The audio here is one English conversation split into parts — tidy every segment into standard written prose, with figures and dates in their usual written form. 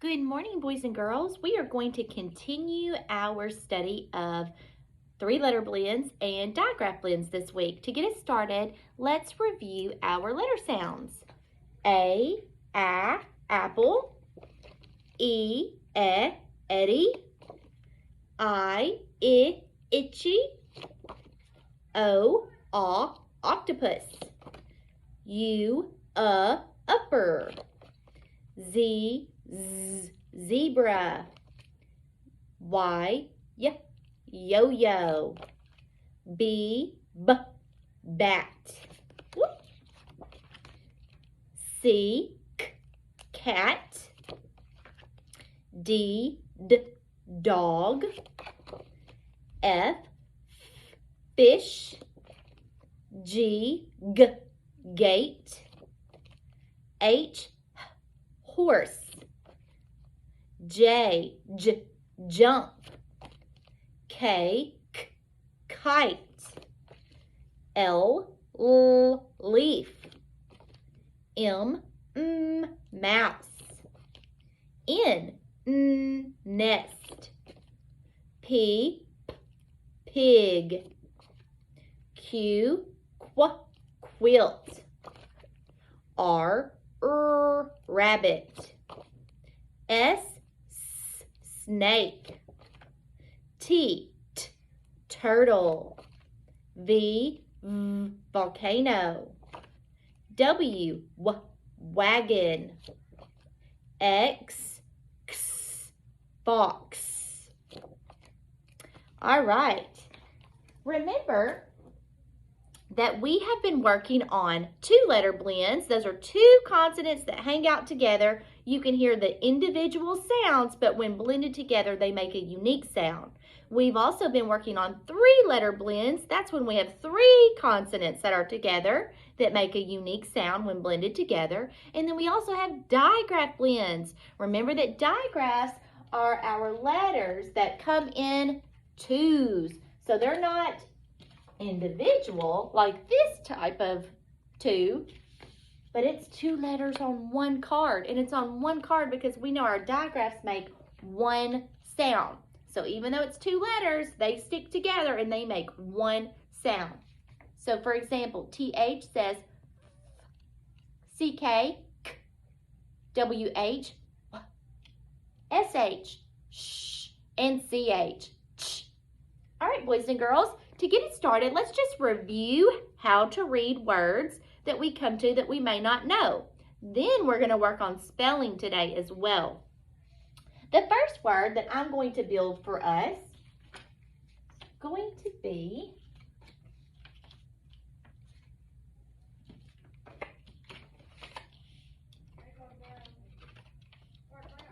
Good morning, boys and girls. We are going to continue our study of three-letter blends and digraph blends this week. To get us started, let's review our letter sounds. A, apple. E, Eddie. I, itchy. O, octopus. U, upper. Z, zebra. Y, yo-yo. B, bat. Whoop. C, cat. D, dog. F, fish. G, gate. H, horse. J, jump. K, kite. L, leaf. M, mouse. N, nest. P, pig. Q, quilt. R, rabbit. S, snake. T, turtle. V, volcano. W, wagon. X, fox. All right. Remember that we have been working on two-letter blends. Those are two consonants that hang out together. You can hear the individual sounds, but when blended together, they make a unique sound. We've also been working on three-letter blends. That's when we have three consonants that are together that make a unique sound when blended together. And then we also have digraph blends. Remember that digraphs are our letters that come in twos. So they're not individual like this type of two, but it's two letters on one card, and it's on one card because we know our digraphs make one sound. So even though it's two letters, they stick together and they make one sound. So for example, TH says CK, WH, SH, sh, and CH. Ch. All right, boys and girls, to get it started, let's just review how to read words that we come to that we may not know. Then we're going to work on spelling today as well. The first word that I'm going to build for us is going to be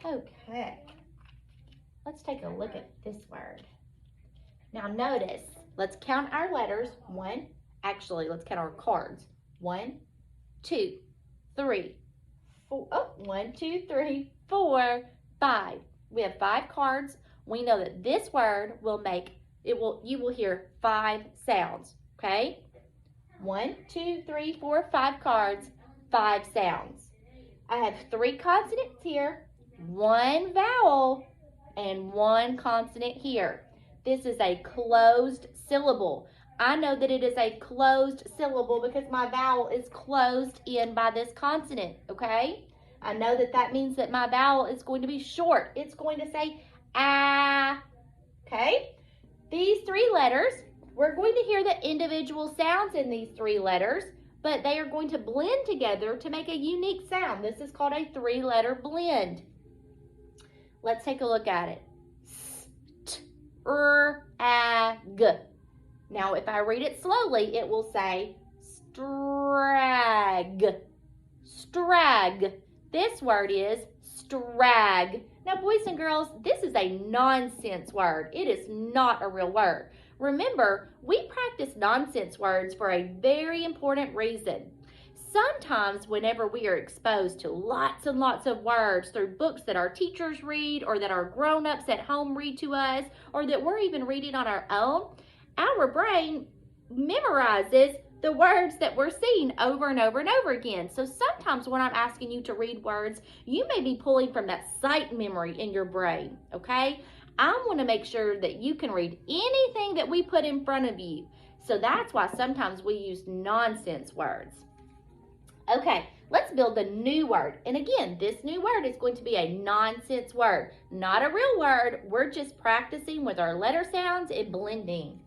okay. Let's take a look at this word. Now notice, let's count our letters. Let's count our cards. 1, 2, 3, 4. Oh, 1, 2, 3, 4, 5. We have 5 cards. We know that this word you will hear 5 sounds, okay? 1, 2, 3, 4, 5 cards, 5 sounds. I have 3 consonants here, 1 vowel, and 1 consonant here. This is a closed syllable. I know that it is a closed syllable because my vowel is closed in by this consonant, okay? I know that that means that my vowel is going to be short. It's going to say ah, okay? These 3 letters, we're going to hear the individual sounds in these 3 letters, but they are going to blend together to make a unique sound. This is called a 3-letter blend. Let's take a look at it. G. Now, if I read it slowly, it will say strag. Strag. This word is strag. Now, boys and girls, this is a nonsense word. It is not a real word. Remember, we practice nonsense words for a very important reason. Sometimes whenever we are exposed to lots and lots of words through books that our teachers read or that our grown-ups at home read to us or that we're even reading on our own, our brain memorizes the words that we're seeing over and over and over again. So sometimes when I'm asking you to read words, you may be pulling from that sight memory in your brain, okay? I want to make sure that you can read anything that we put in front of you. So that's why sometimes we use nonsense words. Okay, let's build a new word. And again, this new word is going to be a nonsense word, not a real word. We're just practicing with our letter sounds and blending.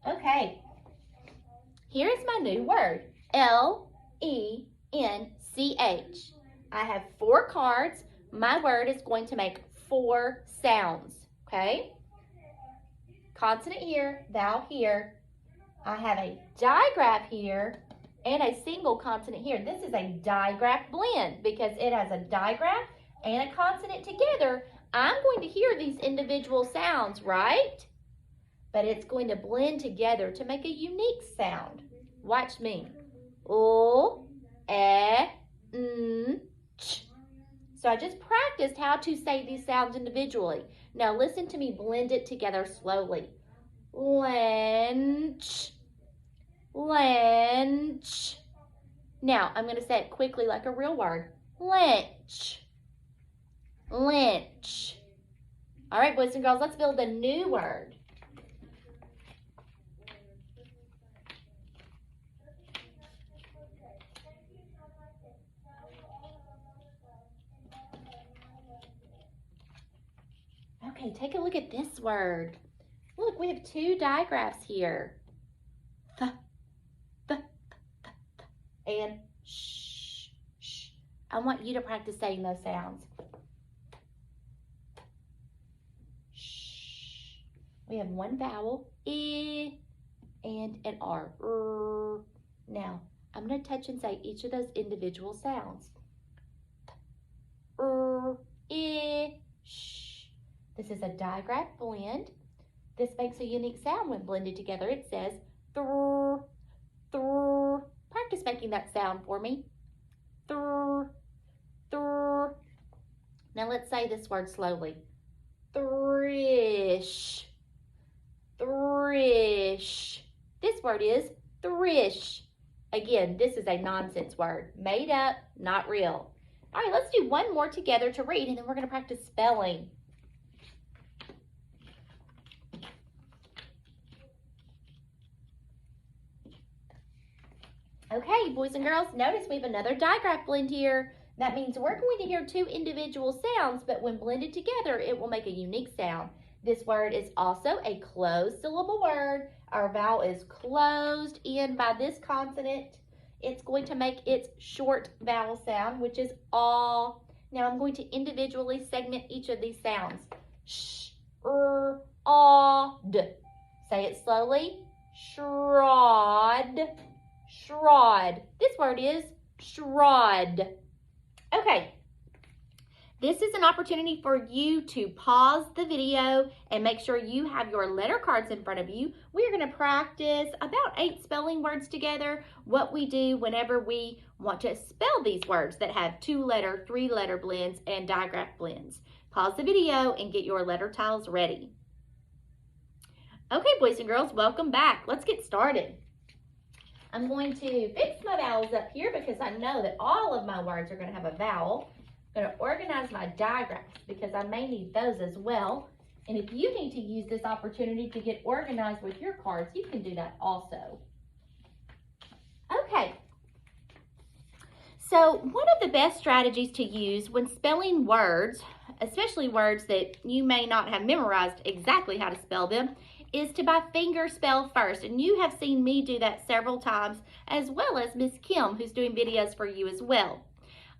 Okay, here's my new word, L-E-N-C-H. I have 4 cards. My word is going to make 4 sounds, okay? Consonant here, vowel here. I have a digraph here and a single consonant here. This is a digraph blend because it has a digraph and a consonant together. I'm going to hear these individual sounds, right? But it's going to blend together to make a unique sound. Watch me. O, E, N, Ch. So I just practiced how to say these sounds individually. Now listen to me blend it together slowly. Lench, lench. Now I'm going to say it quickly like a real word. Lench, lench. All right, boys and girls, let's build a new word. Okay, take a look at this word. Look, we have 2 digraphs here. Th, th, th, th, th, and sh, sh. I want you to practice saying those sounds. Sh. We have 1 vowel, E, and an R. Now, I'm going to touch and say each of those individual sounds. E, sh. This is a digraph blend. This makes a unique sound when blended together. It says thr, thr. Practice making that sound for me. Thr, thr. Now let's say this word slowly. Thrish, thrish. This word is thrish. Again, this is a nonsense word. Made up, not real. All right, let's do one more together to read, and then we're going to practice spelling. Okay, boys and girls, notice we have another digraph blend here. That means we're going to hear 2 individual sounds, but when blended together, it will make a unique sound. This word is also a closed syllable word. Our vowel is closed in by this consonant. It's going to make its short vowel sound, which is aw. Now I'm going to individually segment each of these sounds. Sh, aw, d. Say it slowly. Shrod. Shroud. This word is shroud. Okay. This is an opportunity for you to pause the video and make sure you have your letter cards in front of you. We are going to practice about 8 spelling words together, what we do whenever we want to spell these words that have 2-letter, 3-letter blends and digraph blends. Pause the video and get your letter tiles ready. Okay, boys and girls, welcome back. Let's get started. I'm going to fix my vowels up here because I know that all of my words are going to have a vowel. I'm going to organize my digraphs because I may need those as well. And if you need to use this opportunity to get organized with your cards, you can do that also. Okay. So one of the best strategies to use when spelling words, especially words that you may not have memorized exactly how to spell them, is to by finger spell first. And you have seen me do that several times, as well as Miss Kim, who's doing videos for you as well.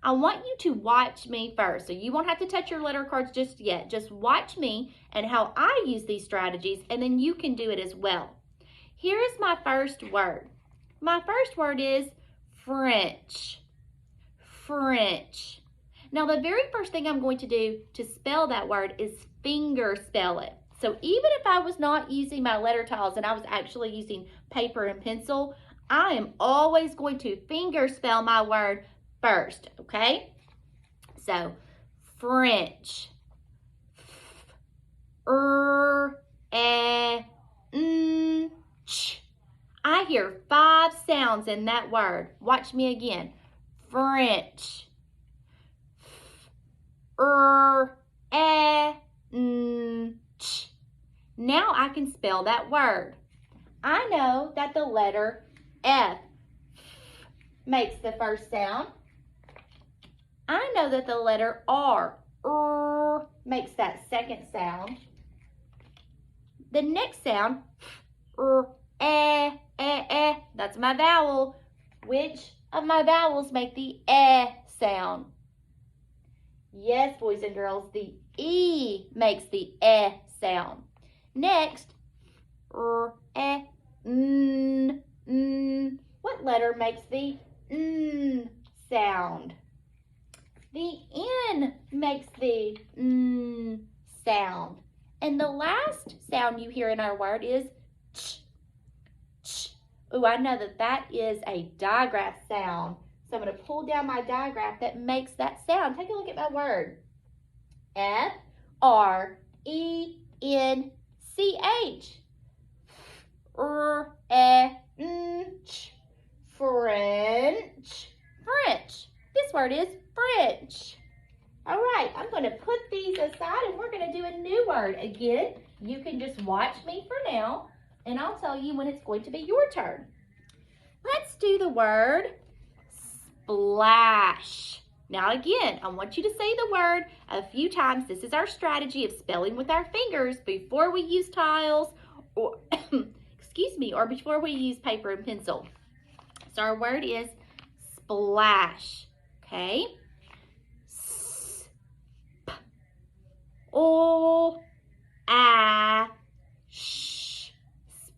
I want you to watch me first. So you won't have to touch your letter cards just yet. Just watch me and how I use these strategies, and then you can do it as well. Here is my first word. My first word is French. French. Now the very first thing I'm going to do to spell that word is finger spell it. So even if I was not using my letter tiles and I was actually using paper and pencil, I am always going to finger spell my word first, okay? So, French. Ch. I hear 5 sounds in that word. Watch me again. French. Ch. Now I can spell that word. I know that the letter F makes the first sound. I know that the letter R makes that second sound. The next sound, that's my vowel. Which of my vowels make the sound? Yes, boys and girls, the E makes the sound. Next, what letter makes the sound? The N makes the sound. And the last sound you hear in our word is ch, ch. Ooh, I know that is a digraph sound. So I'm going to pull down my digraph that makes that sound. Take a look at my word. F-R-E-N-C-H. French. French. This word is French. All right, I'm going to put these aside and we're going to do a new word. Again, you can just watch me for now and I'll tell you when it's going to be your turn. Let's do the word splash. Now again, I want you to say the word a few times. This is our strategy of spelling with our fingers before we use tiles or, or before we use paper and pencil. So our word is splash, okay?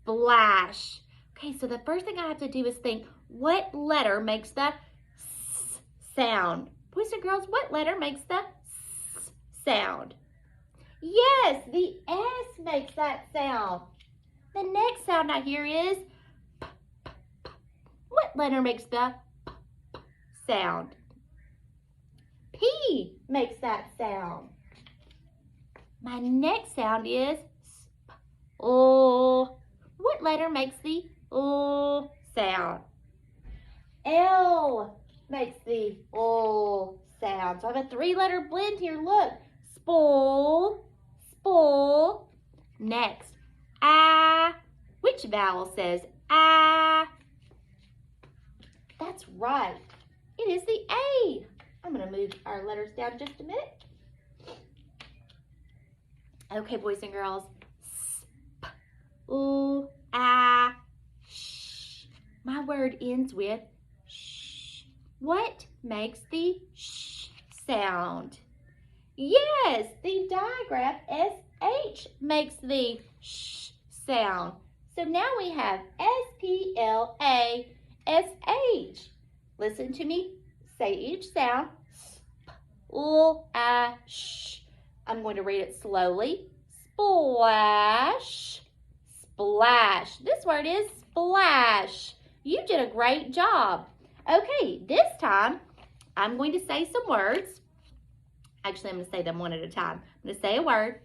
Splash. Okay, so the first thing I have to do is think, what letter makes the S sound? Boys and girls, what letter makes the S sound? Yes, the S makes that sound. The next sound I hear is P, P, P. What letter makes the P, P sound? P makes that sound. My next sound is sp. What letter makes the sound? L makes the sound. So I have a 3-letter blend here. Look. Spool, spool. Next, I. Which vowel says I? That's right. It is the A. I'm going to move our letters down just a minute. Okay, boys and girls. Sp, sh. My word ends with sh. What makes the sh sound? Yes, the digraph SH makes the sh sound. So now we have S-P-L-A-S-H. Listen to me say each sound. Splash. I'm going to read it slowly. Splash. Splash. This word is splash. You did a great job. Okay, this time I'm going to say some words. Actually, I'm going to say them one at a time. I'm going to say a word.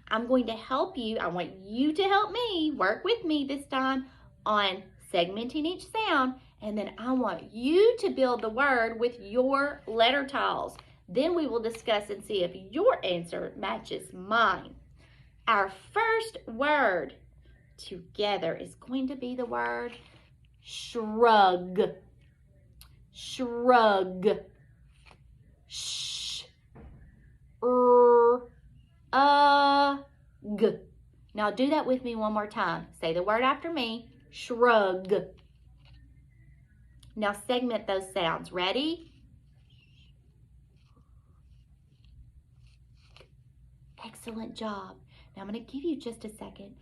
I'm going to help you. I want you to help me, work with me this time on segmenting each sound. And then I want you to build the word with your letter tiles. Then we will discuss and see if your answer matches mine. Our first word together is going to be the word shrug. Shrug. G. Now do that with me one more time. Say the word after me. Shrug. Now segment those sounds. Ready? Excellent job. Now I'm going to give you just a second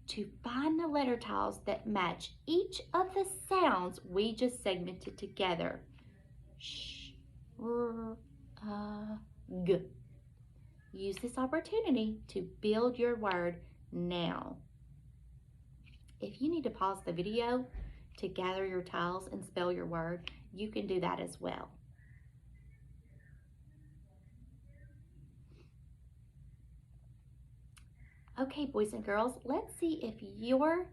to find the letter tiles that match each of the sounds we just segmented together. G. Use this opportunity to build your word now. If you need to pause the video to gather your tiles and spell your word, you can do that as well. Okay, boys and girls, let's see if your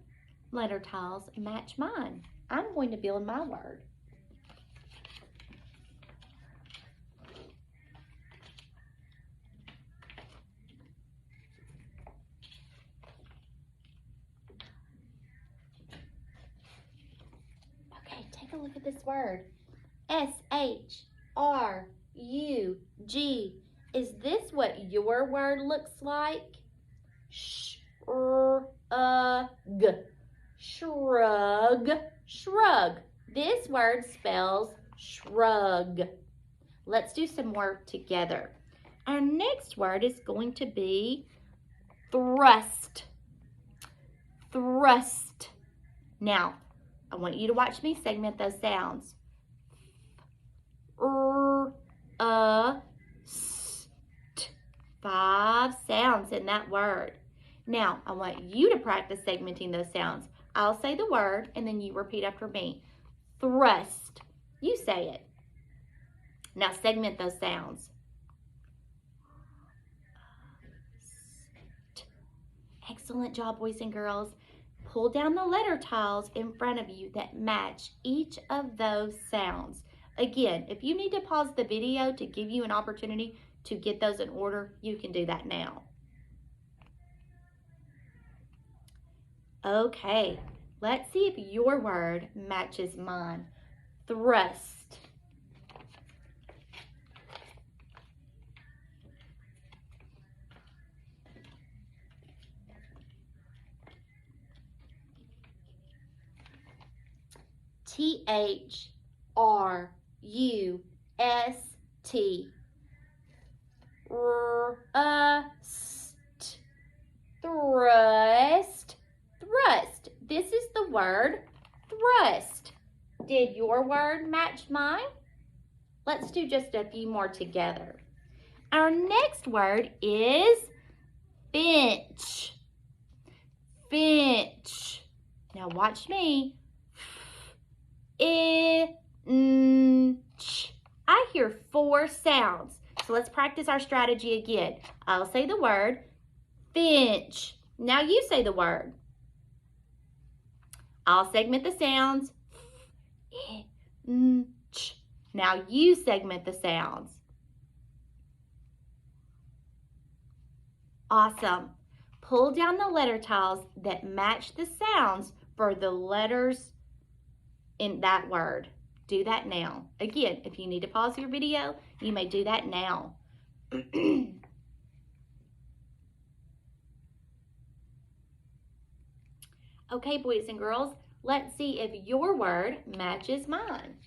letter tiles match mine. I'm going to build my word. Okay, take a look at this word. S-H-R-U-G. Is this what your word looks like? Shrug. Shrug. Shrug. This word spells shrug. Let's do some work together. Our next word is going to be thrust. Thrust. Now, I want you to watch me segment those sounds. St. 5 sounds in that word. Now, I want you to practice segmenting those sounds. I'll say the word, and then you repeat after me. Thrust. You say it. Now, segment those sounds. Excellent job, boys and girls. Pull down the letter tiles in front of you that match each of those sounds. Again, if you need to pause the video to give you an opportunity to get those in order, you can do that now. Okay, let's see if your word matches mine. Thrust. T-H-R-U-S-T. Thrust. Thrust. Thrust. This is the word thrust. Did your word match mine? Let's do just a few more together. Our next word is finch. Finch. Now watch me. Inch. I hear 4 sounds. So let's practice our strategy again. I'll say the word, finch. Now you say the word. I'll segment the sounds. Inch. Now you segment the sounds. Awesome. Pull down the letter tiles that match the sounds for the letters in that word. Do that now. Again, if you need to pause your video, you may do that now. Okay, boys and girls, let's see if your word matches mine.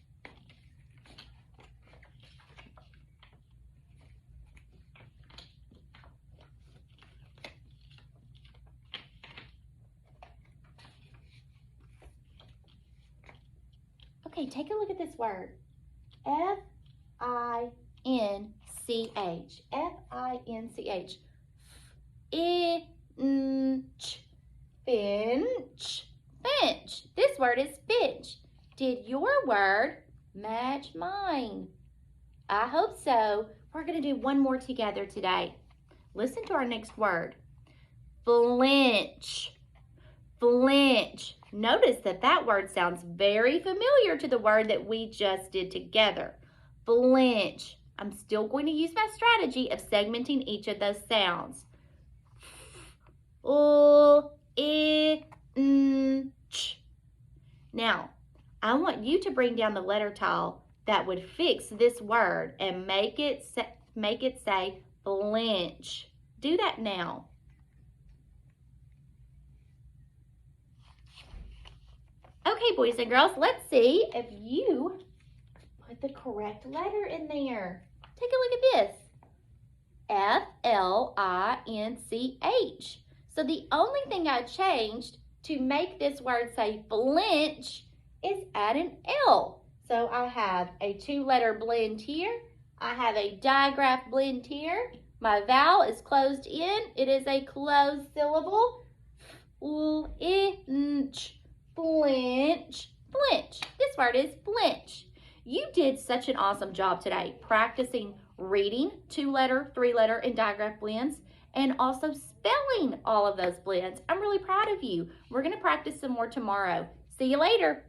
Okay, take a look at this word. F-I-N-C-H. F-I-N-C-H. Inch. Finch. Finch. This word is finch. Did your word match mine? I hope so. We're going to do one more together today. Listen to our next word. Flinch. Flinch. Notice that that word sounds very familiar to the word that we just did together. Flinch. I'm still going to use my strategy of segmenting each of those sounds. Inch. Now, I want you to bring down the letter tile that would fix this word and make it say flinch. Do that now. Okay, boys and girls, let's see if you put the correct letter in there. Take a look at this. F-L-I-N-C-H. So the only thing I changed to make this word say flinch is add an L. So I have a 2-letter blend here. I have a digraph blend here. My vowel is closed in. It is a closed syllable. Flinch. Flinch. Flinch. This word is flinch. You did such an awesome job today practicing reading 2-letter, 3-letter, and digraph blends and also spelling all of those blends. I'm really proud of you. We're going to practice some more tomorrow. See you later.